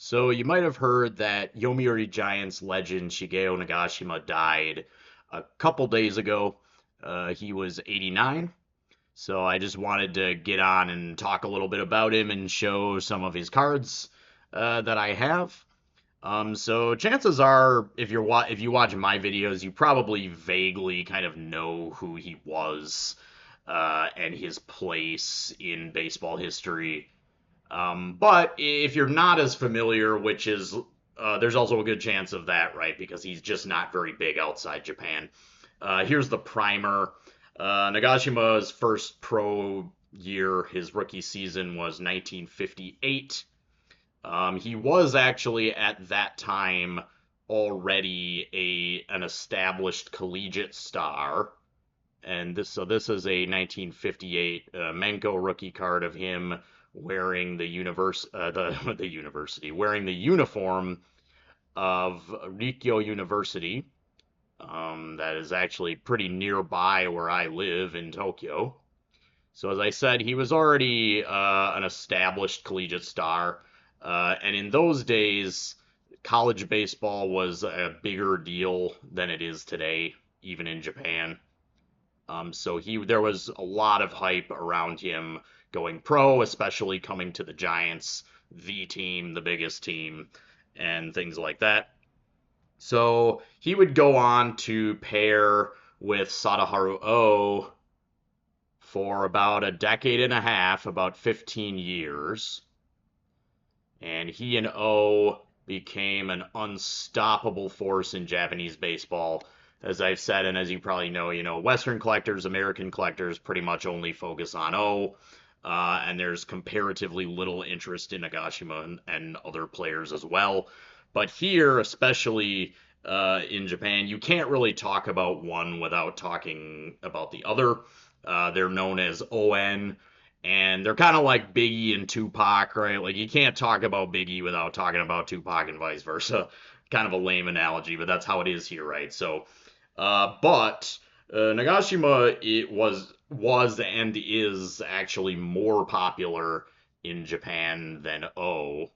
So you might have heard that Yomiuri Giants legend Shigeo Nagashima died a couple days ago. He was 89. So I just wanted to get on and talk a little bit about him and show some of his cards that I have. So chances are, if you watch my videos, you probably vaguely kind of know who he was and his place in baseball history. But if you're not as familiar, which is there's also a good chance of that, right? Because he's just not very big outside Japan. Here's the primer. Nagashima's first pro year, his rookie season was 1958. He was actually at that time already an established collegiate star, and this is a 1958 Menko rookie card of him wearing the university wearing the uniform of Rikyo University. That is actually pretty nearby where I live in Tokyo. So as I said, he was already an established collegiate star, and in those days, college baseball was a bigger deal than it is today, even in Japan. So there was a lot of hype around him going pro, especially coming to the Giants, the team, the biggest team, and things like that. So he would go on to pair with Sadaharu O for about a decade and a half, about 15 years. And he and O became an unstoppable force in Japanese baseball. As I've said, and as you probably know, Western collectors, American collectors pretty much only focus on O, and there's comparatively little interest in Nagashima and other players as well. But here, especially in Japan, you can't really talk about one without talking about the other. They're known as ON, and they're kind of like Biggie and Tupac, right? Like you can't talk about Biggie without talking about Tupac and vice versa. Kind of a lame analogy, but that's how it is here, right? So, but Nagashima it was and is actually more popular in Japan than O.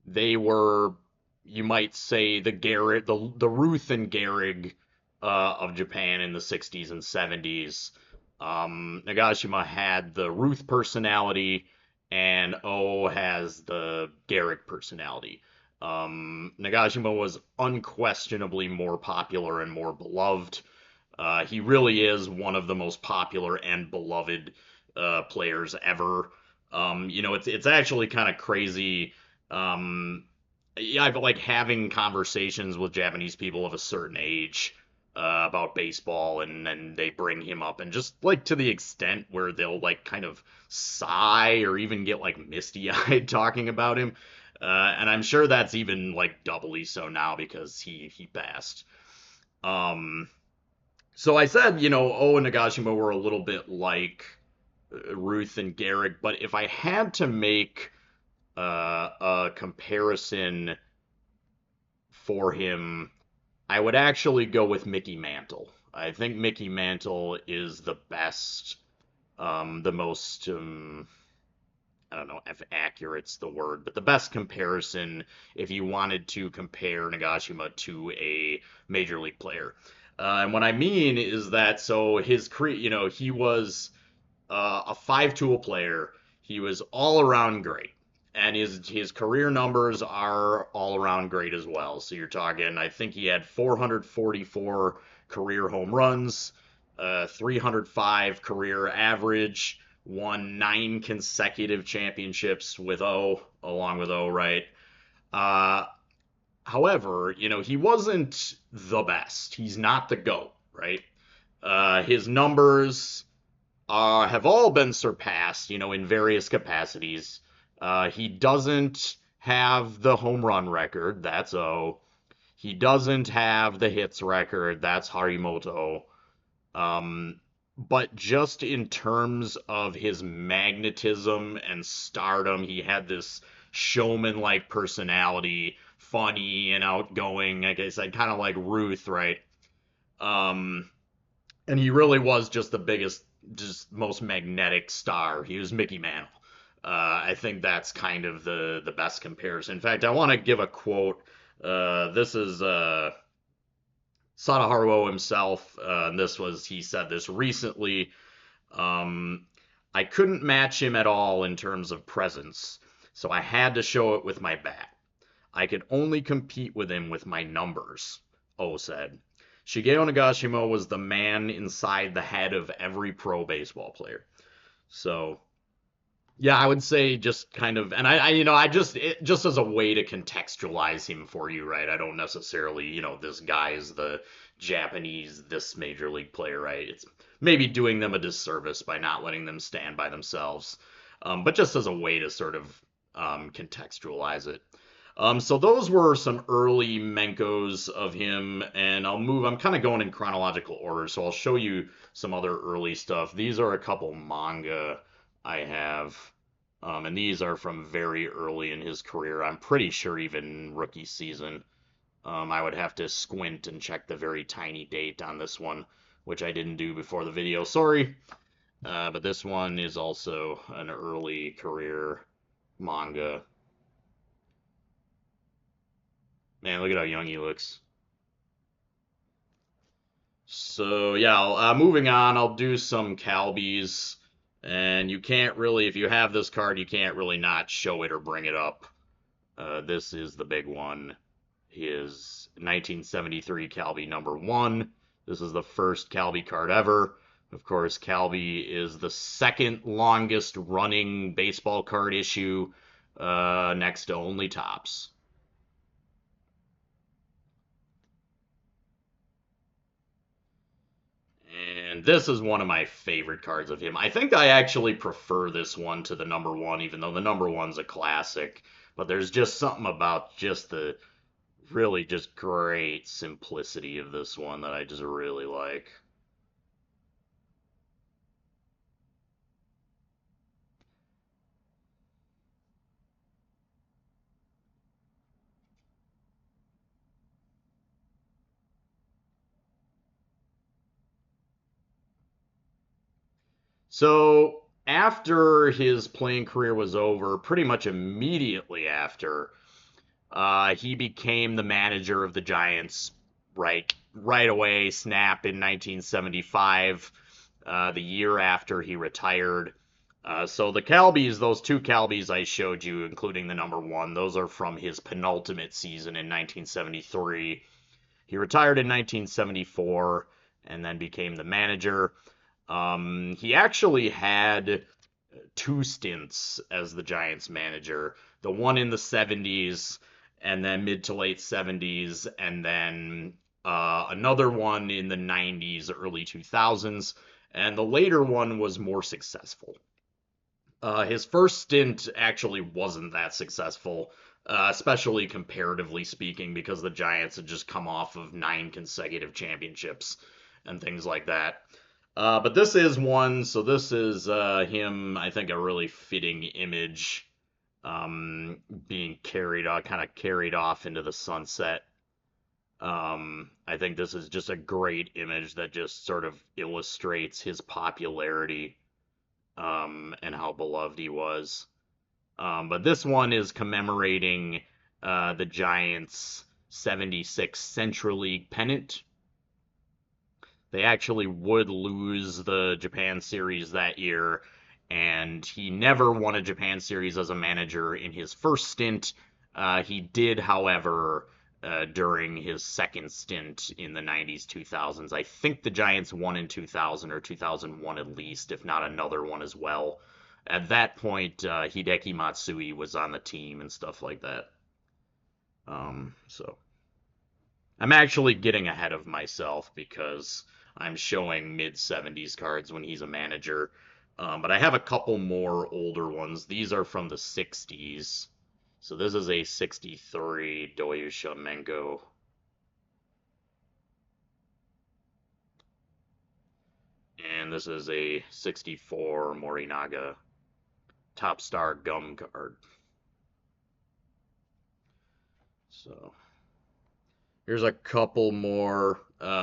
They were, you might say, the Ruth and Gehrig of Japan in the 60s and 70s. Nagashima had the Ruth personality, and O has the Gehrig personality. Nagashima was unquestionably more popular and more beloved. He really is one of the most popular and beloved players ever. It's actually kind of crazy. Yeah, I've like having conversations with Japanese people of a certain age about baseball, and then they bring him up, and just like to the extent where they'll like kind of sigh or even get like misty-eyed talking about him. And I'm sure that's even like doubly so now because he passed. Um, so I said, O and Nagashima were a little bit like Ruth and Gehrig, but if I had to make a comparison for him, I would actually go with Mickey Mantle. I think Mickey Mantle is the best, the most, I don't know if accurate's the word, but the best comparison if you wanted to compare Nagashima to a major league player. And what I mean is that so he was a five-tool player. He was all around great, and his career numbers are all around great as well. So you're talking, I think he had 444 career home runs, 305 career average, won 9 consecutive championships with O, along with O, right? Uh, However, he wasn't the best. He's not the GOAT, right? His numbers have all been surpassed, in various capacities. He doesn't have the home run record. That's O. He doesn't have the hits record. That's Harimoto. But just in terms of his magnetism and stardom, he had this showman-like personality, funny and outgoing. Like I said, kind of like Ruth, right? Um, and he really was just the biggest, just most magnetic star. He was Mickey Mantle. I think that's kind of the best comparison. In fact, I want to give a quote. This is Sadaharu himself. And this was he said this recently. Um, I couldn't match him at all in terms of presence, so I had to show it with my bat. I could only compete with him with my numbers, O said. Shigeo Nagashima was the man inside the head of every pro baseball player. So, yeah, I would say just kind of, and I just, just as a way to contextualize him for you, right? I don't necessarily, this guy is the Japanese, this major league player, right? It's maybe doing them a disservice by not letting them stand by themselves. But just as a way to sort of contextualize it. So those were some early Menkos of him, and I'm kind of going in chronological order, so I'll show you some other early stuff. These are a couple manga I have, and these are from very early in his career. I'm pretty sure even rookie season. I would have to squint and check the very tiny date on this one, which I didn't do before the video. Sorry. But this one is also an early career manga. Man, look at how young he looks. So yeah, moving on, I'll do some Calbies, and you can't really, if you have this card, you can't really not show it or bring it up. This is the big one. His 1973 Calbee #1. This is the first Calbee card ever. Of course, Calbee is the second longest running baseball card issue, next to only Topps. And this is one of my favorite cards of him. I think I actually prefer this one to the #1, even though the #1's a classic. But there's just something about just the really just great simplicity of this one that I just really like. So after his playing career was over, pretty much immediately after, he became the manager of the Giants right away, snap in 1975, the year after he retired. So the Calbies, those two Calbies I showed you, including the #1, those are from his penultimate season in 1973. He retired in 1974 and then became the manager. He actually had two stints as the Giants manager. The one in the 70s and then mid to late 70s, and then another one in the 90s, early 2000s, and the later one was more successful. His first stint actually wasn't that successful, especially comparatively speaking, because the Giants had just come off of 9 consecutive championships and things like that. But this is one, so this is him, I think, a really fitting image, being kind of carried off into the sunset. I think this is just a great image that just sort of illustrates his popularity, and how beloved he was. But this one is commemorating the Giants' 76 Central League pennant. They actually would lose the Japan Series that year, and he never won a Japan Series as a manager in his first stint. He did, however, during his second stint in the 90s, 2000s. I think the Giants won in 2000 or 2001 at least, if not another one as well. At that point, Hideki Matsui was on the team and stuff like that. So I'm actually getting ahead of myself because I'm showing mid 70s cards when he's a manager. But I have a couple more older ones. These are from the 60s. So this is a 63 Doyusha Mengo. And this is a 64 Morinaga Top Star Gum card. So here's a couple more.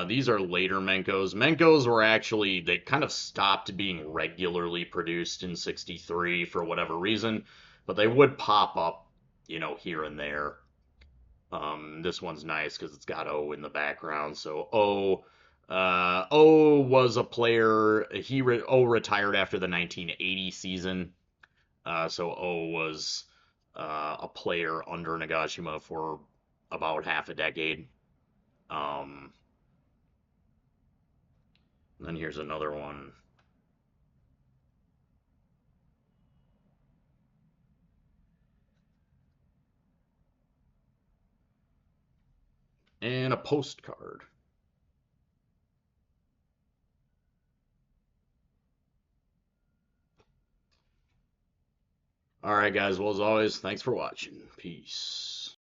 These are later Menkos. Menkos were actually, they kind of stopped being regularly produced in 63 for whatever reason, but they would pop up, here and there. This one's nice because it's got O in the background. So O was a player. O retired after the 1980 season. So O was a player under Nagashima for about half a decade. Um, and then here's another one. And a postcard. All right, guys. Well, as always, thanks for watching. Peace.